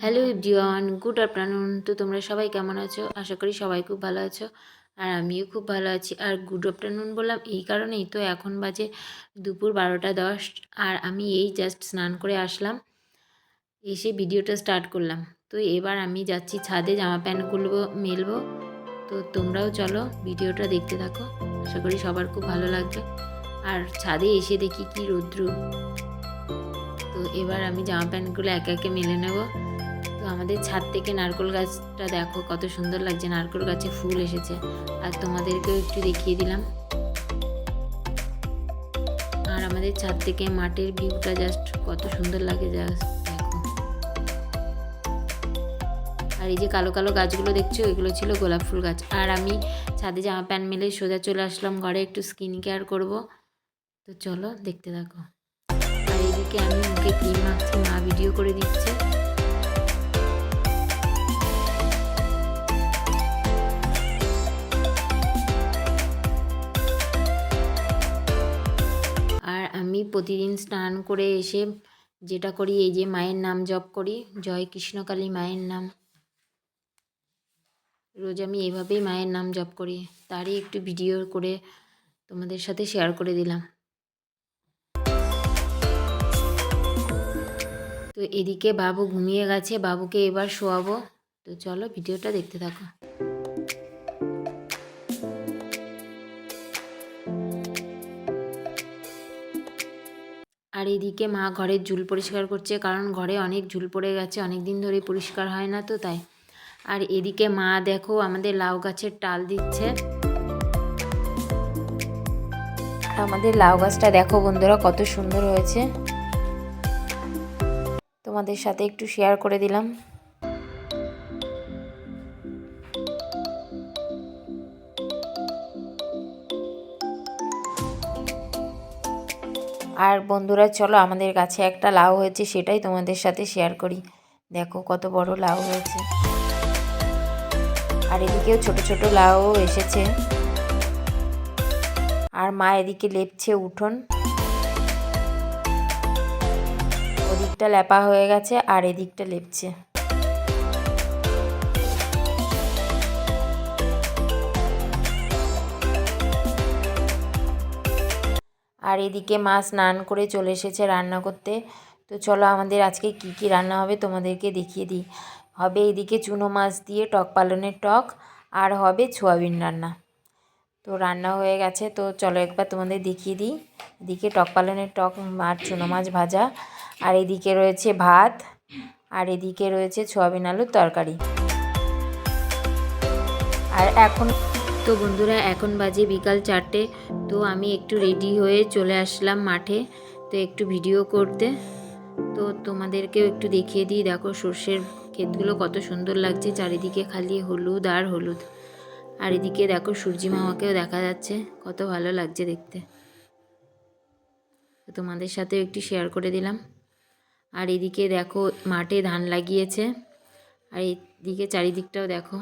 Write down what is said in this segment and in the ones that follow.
Hello everyone, good afternoon. তো তোমরা সবাই কেমন আছো? আশা করি সবাই খুব ভালো আছো, আর আমিও খুব ভালো আছি। আর গুড আফটারনুন বললাম এই কারণেই, তো এখন বাজে দুপুর 12টা 10, আর আমি এই জাস্ট স্নান করে আসলাম, এসে ভিডিওটা স্টার্ট করলাম। তো এবার আমি যাচ্ছি ছাদে, জামা প্যান্টগুলো মেলবো। তো তোমরাও চলো ভিডিওটা দেখতে থাকো, আশা করি সবার খুব ভালো লাগবে। আর ছাদে এসে দেখি কি রৌদ্র। তো এবার আমি জামা প্যান্টগুলো একে একে মেলে নেব। তো আমাদের ছাদ থেকে নারকেল গাছটা দেখো কত সুন্দর লাগছে, নারকেল গাছে ফুল এসেছে, আর তোমাদেরকেও একটু দেখিয়ে দিলাম। আর আমাদের ছাদ থেকে মাঠের ভিউটা জাস্ট কত সুন্দর লাগে, জাস্ট দেখো। আর এই যে কালো কালো গাছগুলো দেখছো, এগুলো ছিল গোলাপ ফুল গাছ। আর আমি ছাদে জামা প্যান্ট মেলে সোজা চলে আসলাম ঘরে, একটু স্কিন কেয়ার করবো। তো চলো দেখতে থাকো। আর এদিকে আমি মুখে ক্রিম মাখছি, মা ভিডিও করে দিচ্ছে। আর আমি প্রতিদিন স্নান করে এসে যেটা করি, এই যে মায়ের নাম জপ করি, জয় কৃষ্ণকালী মায়ের নাম। রোজ আমি এভাবেই মায়ের নাম জপ করি, তারই একটু ভিডিও করে তোমাদের সাথে শেয়ার করে দিলাম। তো এদিকে বাবু ঘুমিয়ে গেছে, বাবুকে এবার শোয়াবো। তো চলো ভিডিওটা দেখতে থাকো। আর এদিকে মা ঘরের ঝুল পরিষ্কার করছে, কারণ ঘরে অনেক ঝুল পড়ে গেছে, অনেক দিন ধরে পরিষ্কার হয় না, তো তাই। আর এদিকে মা দেখো আমাদের লাউ গাছের টাল দিচ্ছে। আমাদের লাউ গাছটা দেখো বন্ধুরা কত সুন্দর হয়েছে, তোমাদের সাথে একটু শেয়ার করে দিলাম। আর বন্ধুরা চলো আমাদের গাছে একটা লাউ হয়েছে, সেটাই তোমাদের সাথে শেয়ার করি। দেখো কত বড় লাউ হয়েছে, আর এদিকেও ছোট ছোট লাউ এসেছে। আর মা এদিকে লেপছে উঠোন, ওদিকটা লেপা হয়ে গেছে আর এদিকটা লেপছে। আর এদিকে মা স্নান করে চলে এসেছে রান্না করতে। তো চলো আমাদের আজকে কি কি রান্না হবে তোমাদেরকে দেখিয়ে দিই। হবে এদিকে চুনো মাছ দিয়ে টক পালনের টক, আর হবে সোয়াবিন রান্না। তো রান্না হয়ে গেছে, তো চলো একবার তোমাদের দেখিয়ে দিই। এদিকে টক পালনের টক আর চুনো মাছ ভাজা, আর এদিকে রয়েছে ভাত, আর এদিকে রয়েছে সোয়াবিন আলুর তরকারি। আর এখন তো বন্ধুরা এখন বাজে বিকাল 4টে। তো আমি একটু রেডি হয়ে চলে আসলাম মাঠে, তো একটু ভিডিও করতে। তো তোমাদেরকেও একটু দেখিয়ে দিই, দেখো সর্ষের ক্ষেতগুলো কত সুন্দর লাগছে, চারিদিকে খালি হলুদ আর হলুদ। আর এদিকে দেখো সূর্যি মামাকেও দেখা যাচ্ছে, কত ভালো লাগছে দেখতে। তো তোমাদের সাথেও একটু শেয়ার করে দিলাম। আর এদিকে দেখো মাঠে ধান লাগিয়েছে, আর এদিকে চারিদিকটাও দেখো।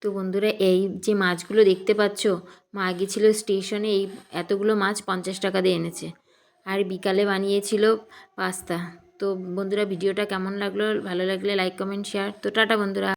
তো বন্ধুরা এই যে মাছগুলো দেখতে পাচ্ছ, মা গিয়েছিল স্টেশনে, এই এতগুলো মাছ 50 টাকা দিয়ে এনেছে, আর বিকালে বানিয়েছিল পাস্তা। তো বন্ধুরা ভিডিওটা কেমন লাগলো, ভালো লাগলে লাইক কমেন্ট শেয়ার। তো টাটা বন্ধুরা।